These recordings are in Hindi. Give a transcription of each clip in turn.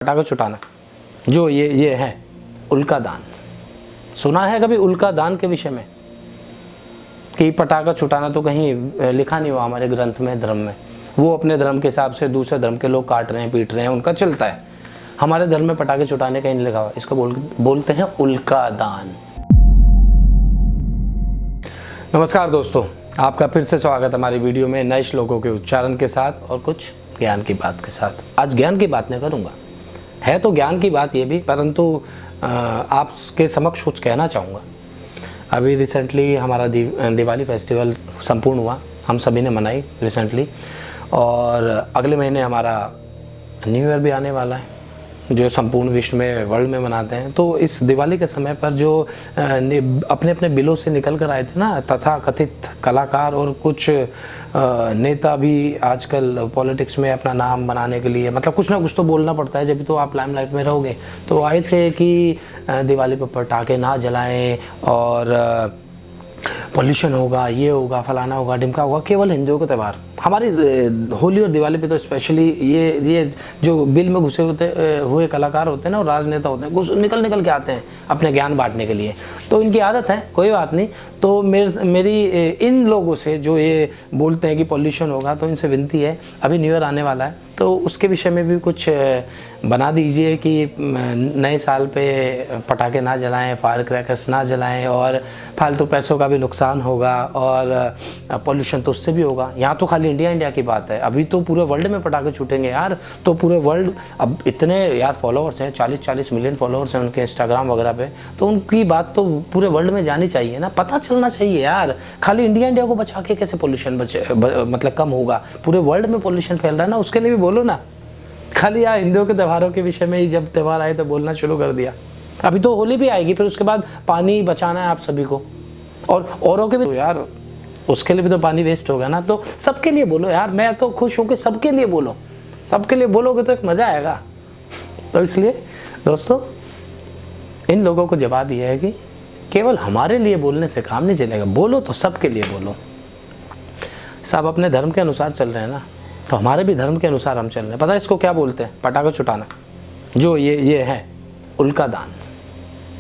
पटाखा छुटाना जो ये है उल्का दान। सुना है कभी उल्का दान के विषय में कि पटाखा छुटाना तो कहीं लिखा नहीं हुआ हमारे ग्रंथ में, धर्म में। वो अपने धर्म के हिसाब से दूसरे धर्म के लोग काट रहे हैं, पीट रहे हैं, उनका चलता है। हमारे धर्म में पटाखे छुटाने कहीं नहीं लिखा हुआ। इसको बोलते हैं उल्का दान। नमस्कार दोस्तों, आपका फिर से स्वागत हमारी वीडियो में नए श्लोकों के उच्चारण के साथ और कुछ ज्ञान की बात के साथ। आज ज्ञान की बात नहीं करूँगा, है तो ज्ञान की बात ये भी, परंतु आपके समक्ष कुछ कहना चाहूँगा। अभी रिसेंटली हमारा दिवाली फेस्टिवल संपूर्ण हुआ, हम सभी ने मनाई रिसेंटली, और अगले महीने हमारा न्यू ईयर भी आने वाला है जो संपूर्ण विश्व में, वर्ल्ड में मनाते हैं। तो इस दिवाली के समय पर जो अपने अपने बिलों से निकल कर आए थे ना, तथा कथित कलाकार और कुछ नेता भी आजकल पॉलिटिक्स में अपना नाम बनाने के लिए, मतलब कुछ ना कुछ तो बोलना पड़ता है जब तो आप लाइमलाइट में रहोगे। तो आए थे कि दिवाली पर पटाखे ना जलाएं और पॉल्यूशन होगा, ये होगा, फलाना होगा, ढिमका होगा। केवल हिंदुओं का त्यौहार, हमारी होली और दिवाली पे तो स्पेशली ये जो बिल में घुसे हुए कलाकार होते हैं ना, और राजनेता होते हैं, निकल के आते हैं अपने ज्ञान बांटने के लिए। तो इनकी आदत है, कोई बात नहीं। तो मेरी इन लोगों से जो ये बोलते हैं कि पॉल्यूशन होगा, तो इनसे विनती है, अभी न्यू ईयर आने वाला है तो उसके विषय में भी कुछ बना दीजिए कि नए साल पे पटाखे ना जलाएं, फायर क्रैकर्स ना जलाएं, और फालतू पैसों का भी नुकसान होगा और पॉल्यूशन तो उससे भी होगा। यहाँ तो खाली इंडिया की बात है, अभी तो पूरे वर्ल्ड में पटाखे छूटेंगे यार। तो पूरे वर्ल्ड, अब इतने यार फॉलोअर्स हैं, 40 मिलियन फॉलोअर्स हैं उनके इंस्टाग्राम वगैरह पे, तो उनकी बात तो पूरे वर्ल्ड में जानी चाहिए ना, पता चलना चाहिए यार। खाली इंडिया को बचा के कैसे पॉल्यूशन मतलब कम होगा? पूरे वर्ल्ड में पॉल्यूशन फैल रहा है ना, उसके लिए भी बोलो ना। खाली यार हिंदुओं के त्योहारों के विषय में ही जब त्यौहार आए तो बोलना शुरू कर दिया। अभी तो होली भी आएगी, फिर उसके बाद पानी बचाना है आप सभी को, और औरों के भी तो यार, उसके लिए भी तो पानी वेस्ट होगा ना। तो सबके लिए बोलो यार, मैं तो खुश हूँ कि सबके लिए बोलो। सबके लिए बोलोगे तो एक मज़ा आएगा। तो इसलिए दोस्तों, इन लोगों को जवाब ये है कि केवल हमारे लिए बोलने से काम नहीं चलेगा, बोलो तो सबके लिए बोलो। सब अपने धर्म के अनुसार चल रहे हैं ना, तो हमारे भी धर्म के अनुसार हम चल रहे हैं। पता है इसको क्या बोलते हैं? पटाखा छुटाना जो ये है उल्का दान।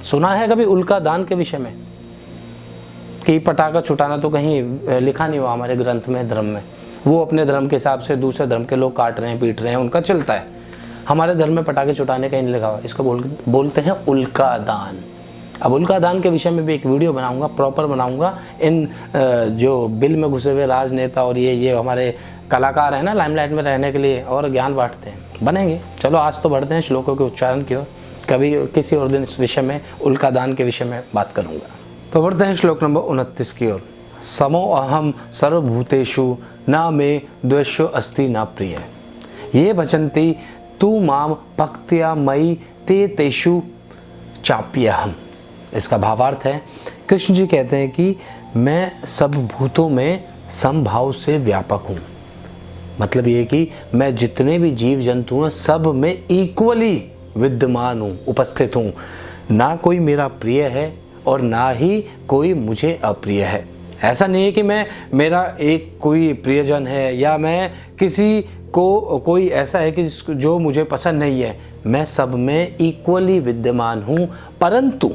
सुना है कभी उल्का दान के विषय में कि पटाखा छुटाना तो कहीं लिखा नहीं हुआ हमारे ग्रंथ में, धर्म में। वो अपने धर्म के हिसाब से दूसरे धर्म के लोग काट रहे हैं, पीट रहे हैं, उनका चलता है। हमारे धर्म में पटाखे छुटाने कहीं नहीं लिखा हुआ। इसको बोलते हैं उल्का दान। अब उल्का दान के विषय में भी एक वीडियो बनाऊंगा, प्रॉपर बनाऊंगा। इन जो बिल में घुसे हुए राजनेता और ये हमारे कलाकार हैं ना, लाइमलाइट में रहने के लिए और ज्ञान बांटते हैं, बनेंगे। चलो आज तो बढ़ते हैं श्लोकों के उच्चारण की ओर। कभी किसी और दिन इस विषय में, उल्का दान के विषय में बात करूंगा। तो बढ़ते हैं श्लोक नंबर 29 की ओर। समो अहम सर्वभूतेषु न मे द्वेषो अस्ति न प्रिय, ये भजन्ति तू माम भक्त्या मयि ते तेषु चाप्यहम्। इसका भावार्थ है, कृष्ण जी कहते हैं कि मैं सब भूतों में समभाव से व्यापक हूँ। मतलब ये कि मैं जितने भी जीव जंतु हैं सब में इक्वली विद्यमान हूँ, उपस्थित हूँ। ना कोई मेरा प्रिय है और ना ही कोई मुझे अप्रिय है। ऐसा नहीं है कि मेरा एक कोई प्रियजन है या मैं किसी को कोई ऐसा है कि जो मुझे पसंद नहीं है। मैं सब में इक्वली विद्यमान हूँ। परंतु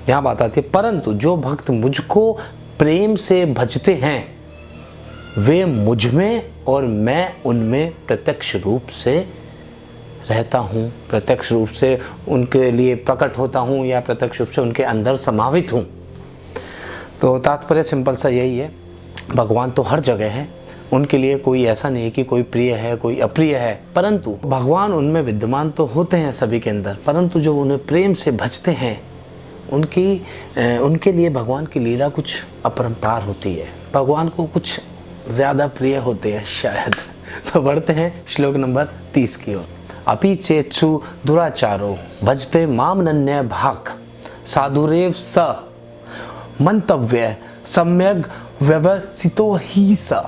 यहाँ बात आती है, परंतु जो भक्त मुझको प्रेम से भजते हैं वे मुझ में और मैं उनमें प्रत्यक्ष रूप से रहता हूँ, प्रत्यक्ष रूप से उनके लिए प्रकट होता हूँ, या प्रत्यक्ष रूप से उनके अंदर समावित हूँ। तो तात्पर्य सिंपल सा यही है, भगवान तो हर जगह है। उनके लिए कोई ऐसा नहीं है कि कोई प्रिय है, कोई अप्रिय है, परंतु भगवान उनमें विद्यमान तो होते हैं सभी के अंदर। परंतु जो उन्हें प्रेम से भजते हैं उनके लिए भगवान की लीला कुछ अपरंपार होती है, भगवान को कुछ ज़्यादा प्रिय होते हैं शायद। तो बढ़ते हैं श्लोक नंबर 30 की ओर। अपि चेत्सु दुराचारो भजते माम नन्य भाग साधुरेव स मंतव्य सम्यक व्यवसितो ही स।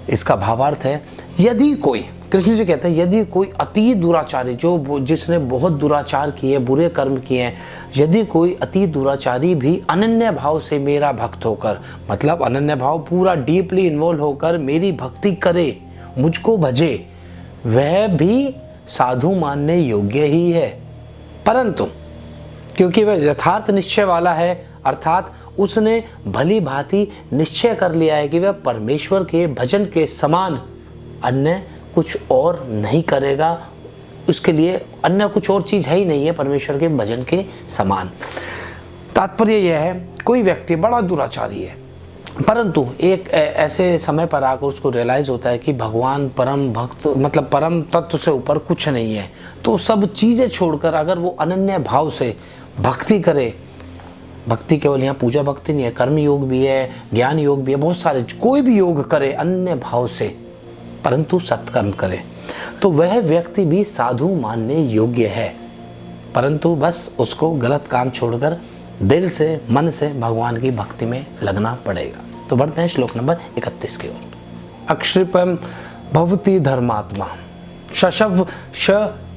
इसका भावार्थ है, यदि कोई, कृष्ण जी कहते हैं, यदि कोई अति दुराचारी, जिसने बहुत दुराचार किए, बुरे कर्म किए हैं, यदि कोई अति दुराचारी भी अनन्य भाव से मेरा भक्त होकर, मतलब अनन्य भाव पूरा डीपली इन्वॉल्व होकर मेरी भक्ति करे, मुझको भजे, वह भी साधु मानने योग्य ही है, परंतु क्योंकि वह यथार्थ निश्चय वाला है, अर्थात उसने भली भांति निश्चय कर लिया है कि वह परमेश्वर के भजन के समान अन्य कुछ और नहीं करेगा, उसके लिए अन्य कुछ और चीज़ है ही नहीं है परमेश्वर के भजन के समान। तात्पर्य यह है, कोई व्यक्ति बड़ा दुराचारी है, परंतु एक ऐसे समय पर आकर उसको रियलाइज़ होता है कि भगवान परम भक्त मतलब परम तत्व से ऊपर कुछ नहीं है, तो सब चीज़ें छोड़कर अगर वो अनन्य भाव से भक्ति करे, भक्ति केवल यहाँ पूजा भक्ति नहीं है, कर्म योग भी है, ज्ञान योग भी है, बहुत सारे, कोई भी योग करे अन्य भाव से परंतु सत्कर्म करे, तो वह व्यक्ति भी साधु मानने योग्य है, परंतु बस उसको गलत काम छोड़कर दिल से मन से भगवान की भक्ति में लगना पड़ेगा। तो बढ़ते हैं श्लोक नंबर 31 की ओर। अक्षिपम भवति धर्मात्मा शशव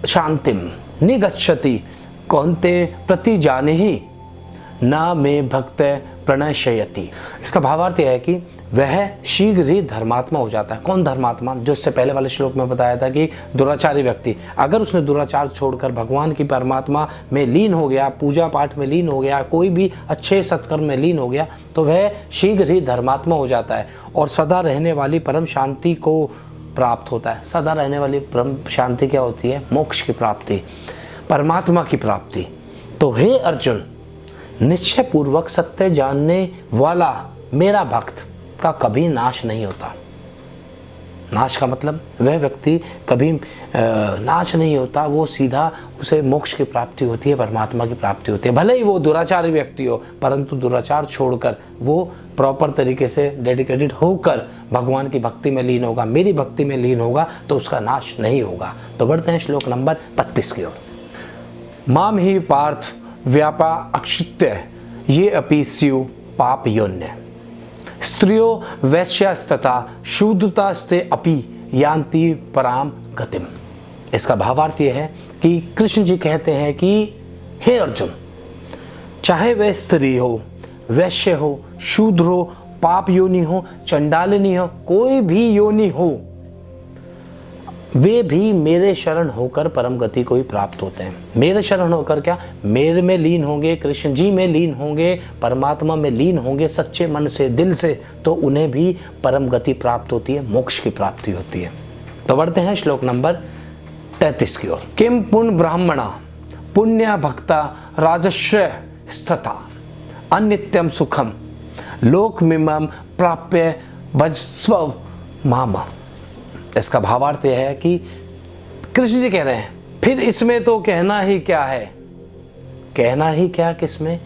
शांतिम निगच्छति कौन्ते प्रति जाने ही न में भक्त प्रणशयति। इसका भावार्थ यह है कि वह शीघ्र ही धर्मात्मा हो जाता है। कौन धर्मात्मा? जो इससे पहले वाले श्लोक में बताया था कि दुराचारी व्यक्ति, अगर उसने दुराचार छोड़कर भगवान की परमात्मा में लीन हो गया, पूजा पाठ में लीन हो गया, कोई भी अच्छे सत्कर्म में लीन हो गया, तो वह शीघ्र ही धर्मात्मा हो जाता है और सदा रहने वाली परम शांति को प्राप्त होता है। सदा रहने वाली परम शांति क्या होती है? मोक्ष की प्राप्ति, परमात्मा की प्राप्ति। तो हे अर्जुन, निश्चय पूर्वक सत्य जानने वाला मेरा भक्त का कभी नाश नहीं होता। नाश का मतलब वह व्यक्ति कभी नाश नहीं होता, वो सीधा उसे मोक्ष की प्राप्ति होती है, परमात्मा की प्राप्ति होती है। भले ही वो दुराचारी व्यक्ति हो, परंतु दुराचार छोड़कर वो प्रॉपर तरीके से डेडिकेटेड होकर भगवान की भक्ति में लीन होगा, मेरी भक्ति में लीन होगा, तो उसका नाश नहीं होगा। तो बढ़ते हैं श्लोक नंबर 32 की ओर। माम ही पार्थ व्यापा अक्षित्य ये अपि स्यु पाप योन्य स्त्रियो वैश्यस्तथा शूद्रतास्ते अपि यान्ति पराम गतिम। इसका भावार्थ ये है कि कृष्ण जी कहते हैं कि हे अर्जुन, चाहे वह स्त्री हो, वैश्य हो, शूद्र हो, पाप योनि हो, चंडालिनी हो, कोई भी योनि हो, वे भी मेरे शरण होकर परम गति को ही प्राप्त होते हैं। मेरे शरण होकर क्या? मेरे में लीन होंगे, कृष्ण जी में लीन होंगे, परमात्मा में लीन होंगे सच्चे मन से, दिल से, तो उन्हें भी परम गति प्राप्त होती है, मोक्ष की प्राप्ति होती है। तो बढ़ते हैं श्लोक नंबर 33 की ओर। किम पुण्य ब्राह्मणा पुण्य भक्ता राजश्रय स्थिता अनित्यम सुखम लोकमिमं प्राप्य भजस्व माम। इसका भावार्थ यह है कि कृष्ण जी कह रहे हैं, फिर इसमें तो कहना ही क्या है? कहना ही क्या किसमें?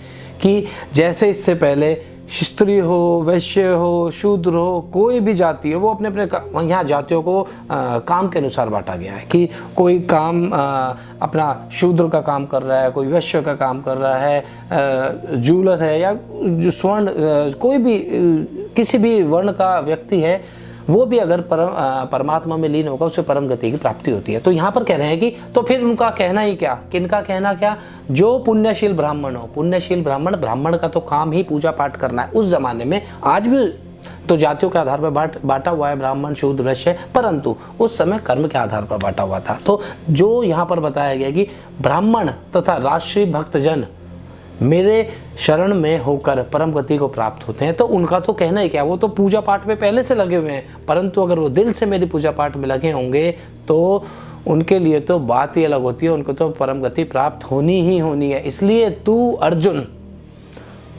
कि जैसे इससे पहले स्त्री हो, वैश्य हो, शूद्र हो, कोई भी जाति हो, वो अपने अपने यहाँ जातियों को काम के अनुसार बांटा गया है कि कोई काम अपना शूद्र का काम कर रहा है, कोई वैश्य का काम कर रहा है, जूलर है या जो स्वर्ण कोई भी किसी भी वर्ण का व्यक्ति है, वो भी अगर परमात्मा में लीन होगा, उसे परम गति की प्राप्ति होती है। तो यहाँ पर कह रहे हैं कि तो फिर उनका कहना ही क्या? किनका कहना क्या? जो पुण्यशील ब्राह्मण हो। पुण्यशील ब्राह्मण का तो काम ही पूजा पाठ करना है। उस जमाने में, आज भी तो जातियों के आधार पर बांटा हुआ है ब्राह्मण, शूद्र, वैश्य, परंतु उस समय कर्म के आधार पर बांटा हुआ था। तो जो यहाँ पर बताया गया कि ब्राह्मण तथा राष्ट्रीय भक्तजन मेरे शरण में होकर परम गति को प्राप्त होते हैं, तो उनका तो कहना ही क्या? वो तो पूजा पाठ में पहले से लगे हुए हैं, परंतु अगर वो दिल से मेरी पूजा पाठ में लगे होंगे तो उनके लिए तो बात ही अलग होती है, उनको तो परम गति प्राप्त होनी ही होनी है। इसलिए तू अर्जुन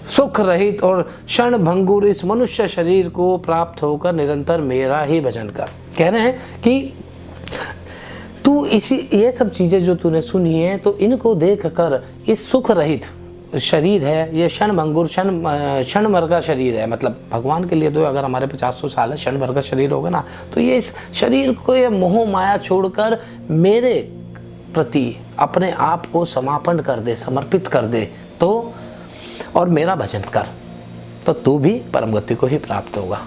सुख रहित और क्षण भंगुर इस मनुष्य शरीर को प्राप्त होकर निरंतर मेरा ही भजन कर। कह रहे हैं कि तू ये सब चीज़ें जो तूने सुनी है, तो इनको देख कर इस सुख रहित शरीर है, ये क्षण भंगुर क्षण भर का शरीर है। मतलब भगवान के लिए तो अगर हमारे 500 साल है, क्षण भर का शरीर होगा ना, तो ये इस शरीर को ये मोह माया छोड़कर मेरे प्रति अपने आप को समापन कर दे, समर्पित कर दे, तो और मेरा भजन कर, तो तू भी परम गति को ही प्राप्त होगा।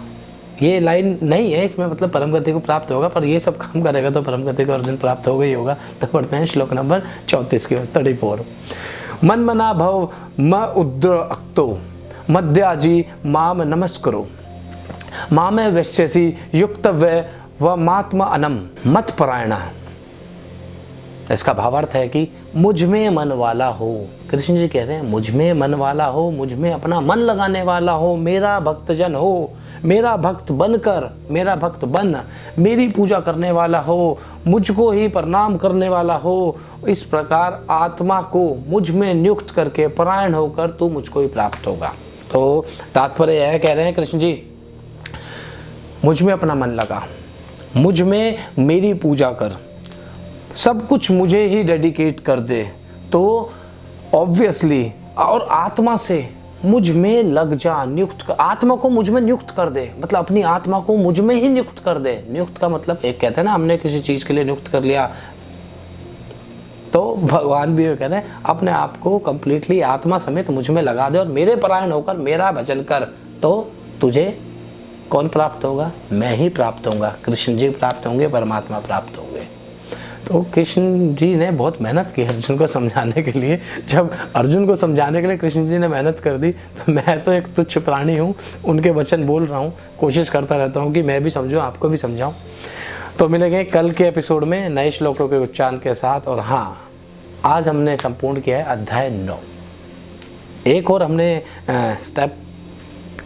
ये लाइन नहीं है इसमें, मतलब परम गति को प्राप्त होगा, पर ये सब काम करेगा तो परम गति को अर्जुन प्राप्त होगा ही होगा। तो पढ़ते हैं श्लोक नंबर 34 की ओर। 34 मन मना भव म उद्र अक्तो मध्याजी माम नमस्करो मामे वैश्यसी युक्त व मात्मा अनम मत परायण। इसका भावार्थ है कि मुझ में मन वाला हो। कृष्ण जी कह रहे हैं मुझ में मन वाला हो, मुझ में अपना मन लगाने वाला हो, मेरा भक्तजन हो, मेरा भक्त बनकर, मेरा भक्त बन, मेरी पूजा करने वाला हो, मुझको ही प्रणाम करने वाला हो। इस प्रकार आत्मा को मुझ में नियुक्त करके परायण होकर तू मुझको ही प्राप्त होगा। तो तात्पर्य यह कह रहे हैं कृष्ण जी, मुझ में अपना मन लगा, मुझ में मेरी पूजा कर, सब कुछ मुझे ही डेडिकेट कर दे, तो ऑब्वियसली और आत्मा से मुझ में लग जा, नियुक्त कर, आत्मा को मुझ में नियुक्त कर दे, मतलब अपनी आत्मा को मुझ में ही नियुक्त कर दे। नियुक्त का मतलब एक कहते हैं ना, हमने किसी चीज़ के लिए नियुक्त कर लिया, तो भगवान भी कह रहे हैं अपने आप को कंप्लीटली आत्मा समेत मुझ में लगा दे और मेरे परायण होकर मेरा भजन कर, तो तुझे कौन प्राप्त होगा? मैं ही प्राप्त होऊंगा, कृष्ण जी प्राप्त होंगे, परमात्मा प्राप्त होंगे। तो कृष्ण जी ने बहुत मेहनत की अर्जुन को समझाने के लिए। जब अर्जुन को समझाने के लिए कृष्ण जी ने मेहनत कर दी, तो मैं तो एक तुच्छ प्राणी हूँ, उनके वचन बोल रहा हूँ, कोशिश करता रहता हूँ कि मैं भी समझूँ, आपको भी समझाऊँ। तो मिलेंगे कल के एपिसोड में नए श्लोकों के उच्चारण के साथ। और हाँ, आज हमने संपूर्ण किया है अध्याय 9। एक और हमने स्टेप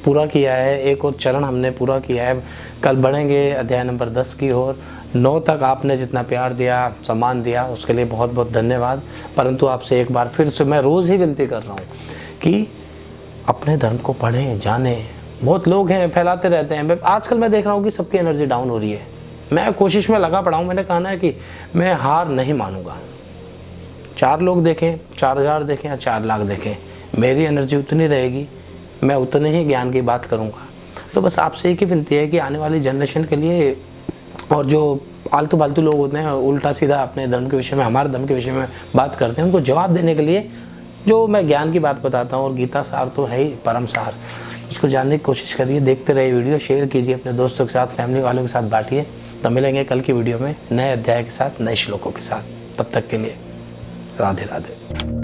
पूरा किया है, एक और चरण हमने पूरा किया है। कल बढ़ेंगे अध्याय नंबर 10 की ओर। 9 तक आपने जितना प्यार दिया, सम्मान दिया, उसके लिए बहुत बहुत धन्यवाद। परंतु आपसे एक बार फिर से मैं रोज़ ही विनती कर रहा हूँ कि अपने धर्म को पढ़ें, जानें। बहुत लोग हैं फैलाते रहते हैं, आजकल मैं देख रहा हूँ कि सबकी एनर्जी डाउन हो रही है। मैं कोशिश में लगा पड़ा हूँ, मैंने कहा है कि मैं हार नहीं मानूंगा। 4 लोग देखें, 4000 देखें या 4 लाख देखें, मेरी एनर्जी उतनी रहेगी, मैं उतने ही ज्ञान की बात करूँगा। तो बस आपसे एक ही विनती है कि आने वाली जनरेशन के लिए, और जो आलतू फालतू लोग होते हैं उल्टा सीधा अपने धर्म के विषय में, हमारे धर्म के विषय में बात करते हैं, उनको जवाब देने के लिए जो मैं ज्ञान की बात बताता हूँ, और गीता सार तो है ही परम सार, उसको जानने की कोशिश करिए। देखते रहिए वीडियो, शेयर कीजिए अपने दोस्तों के साथ, फैमिली वालों के साथ बांटिए। तो मिलेंगे कल की वीडियो में नए अध्याय के साथ, नए श्लोकों के साथ। तब तक के लिए राधे राधे।